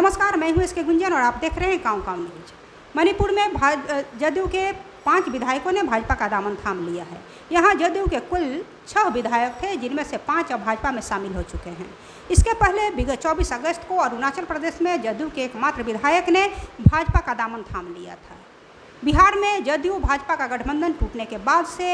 नमस्कार, मैं हूँ इसके गुंजन और आप देख रहे हैं काउ न्यूज। मणिपुर में जदयू के 5 विधायकों ने भाजपा का दामन थाम लिया है। यहाँ जदयू के कुल 6 विधायक थे, जिनमें से 5 अब भाजपा में शामिल हो चुके हैं। इसके पहले विगत 24 अगस्त को अरुणाचल प्रदेश में जदयू के एकमात्र विधायक ने भाजपा का दामन थाम लिया था। बिहार में जदयू भाजपा का गठबंधन टूटने के बाद से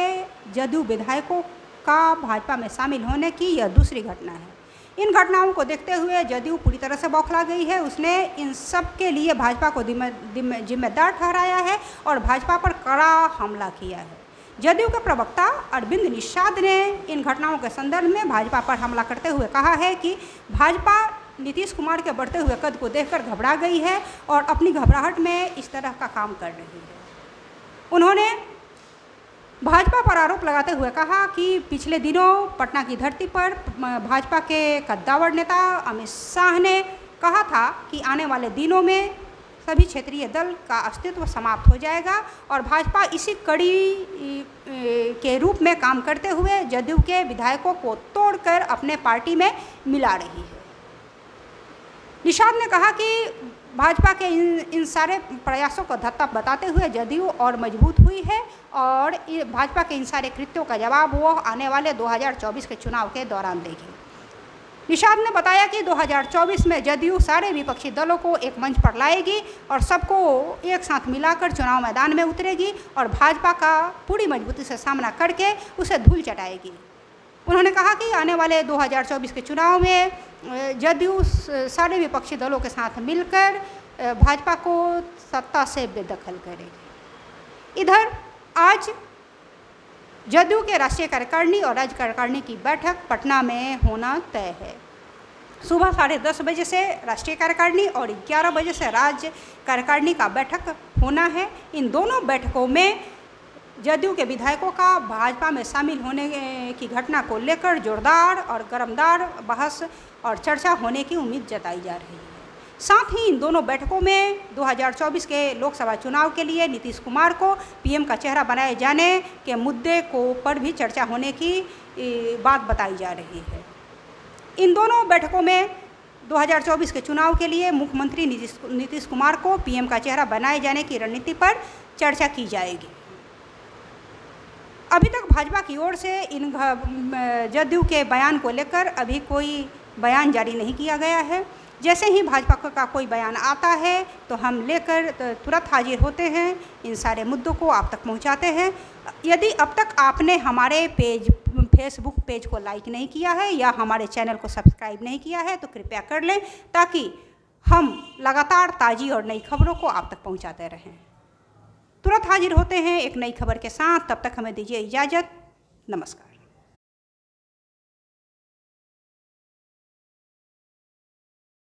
जदयू विधायकों का भाजपा में शामिल होने की यह दूसरी घटना है। इन घटनाओं को देखते हुए जदयू पूरी तरह से बौखला गई है। उसने इन सब के लिए भाजपा को जिम्मेदार ठहराया है और भाजपा पर कड़ा हमला किया है। जदयू के प्रवक्ता अरविंद निषाद ने इन घटनाओं के संदर्भ में भाजपा पर हमला करते हुए कहा है कि भाजपा नीतीश कुमार के बढ़ते हुए कद को देखकर घबरा गई है और अपनी घबराहट में इस तरह का काम कर रही है। उन्होंने भाजपा पर आरोप लगाते हुए कहा कि पिछले दिनों पटना की धरती पर भाजपा के कद्दावर नेता अमित शाह ने कहा था कि आने वाले दिनों में सभी क्षेत्रीय दल का अस्तित्व समाप्त हो जाएगा और भाजपा इसी कड़ी के रूप में काम करते हुए जदयू के विधायकों को तोड़कर अपने पार्टी में मिला रही है। निषाद ने कहा कि भाजपा के इन सारे प्रयासों को धत्ता बताते हुए जदयू और मजबूत हुई है और भाजपा के इन सारे कृत्यों का जवाब वो आने वाले 2024 के चुनाव के दौरान देगी। निषाद ने बताया कि 2024 में जदयू सारे विपक्षी दलों को एक मंच पर लाएगी और सबको एक साथ मिलाकर चुनाव मैदान में उतरेगी और भाजपा का पूरी मजबूती से सामना करके उसे धूल चटाएगी। उन्होंने कहा कि आने वाले 2024 के चुनाव में जदयू सारे विपक्षी दलों के साथ मिलकर भाजपा को सत्ता से बेदखल करेगी। इधर आज जदयू के राष्ट्रीय कार्यकारिणी और राज्य कार्यकारिणी की बैठक पटना में होना तय है। सुबह 10:30 बजे से राष्ट्रीय कार्यकारिणी और 11 बजे से राज्य कार्यकारिणी का बैठक होना है। इन दोनों बैठकों में जदयू के विधायकों का भाजपा में शामिल होने की घटना को लेकर जोरदार और गर्मदार बहस और चर्चा होने की उम्मीद जताई जा रही है। साथ ही इन दोनों बैठकों में 2024 के लोकसभा चुनाव के लिए नीतीश कुमार को पीएम का चेहरा बनाए जाने के मुद्दे पर भी चर्चा होने की बात बताई जा रही है। इन दोनों बैठकों में 2024 के चुनाव के लिए मुख्यमंत्री नीतीश कुमार को पीएम का चेहरा बनाए जाने की रणनीति पर चर्चा की जाएगी। अभी तक भाजपा की ओर से इन जदयू के बयान को लेकर अभी कोई बयान जारी नहीं किया गया है। जैसे ही भाजपा का कोई बयान आता है तो हम लेकर तुरंत हाजिर होते हैं, इन सारे मुद्दों को आप तक पहुंचाते हैं। यदि अब तक आपने हमारे फेसबुक पेज को लाइक नहीं किया है या हमारे चैनल को सब्सक्राइब नहीं किया है तो कृपया कर लें, ताकि हम लगातार ताज़ी और नई खबरों को आप तक पहुँचाते रहें। तुरंत हाजिर होते हैं एक नई खबर के साथ। तब तक हमें दीजिए इजाज़त। नमस्कार।